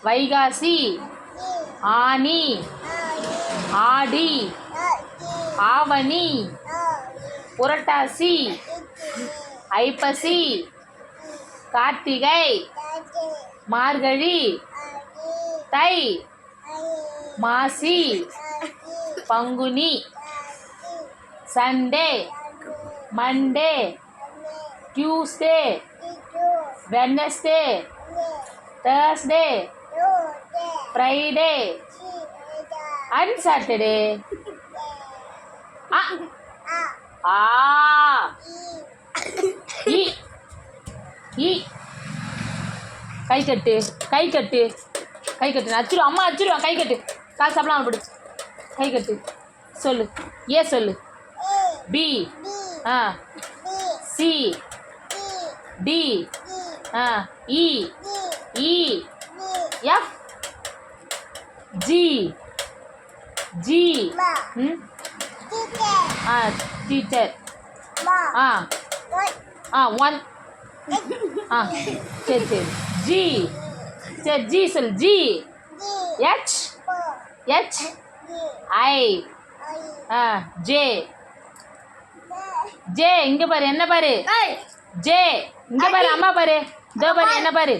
வைகாசி ஆனி ஆடி ஆவணி புரட்டாசி ஐப்பசி கார்த்திகை மார்கழி தை மாசி பங்குனி Sunday Monday Tuesday Wednesday Thursday Friday and Saturday. ஆ இ இ கை கட்டு கை கட்டு கை கட்டு அச்சிரும் அம்மா அச்சிருவான். கை கட்டு காசு சாப்பிடலாம் அப்படி கை கட்டு சொல்லு. ஏ சொல்லு. B C D E E F G G teacher one சரி சரி ஜி சரி ஜி சொல். G H H I J J இங்கே பாரு என்ன பாரு ஜே இங்கே பாரு அம்மா பாரு இதோ பாரு என்ன பாரு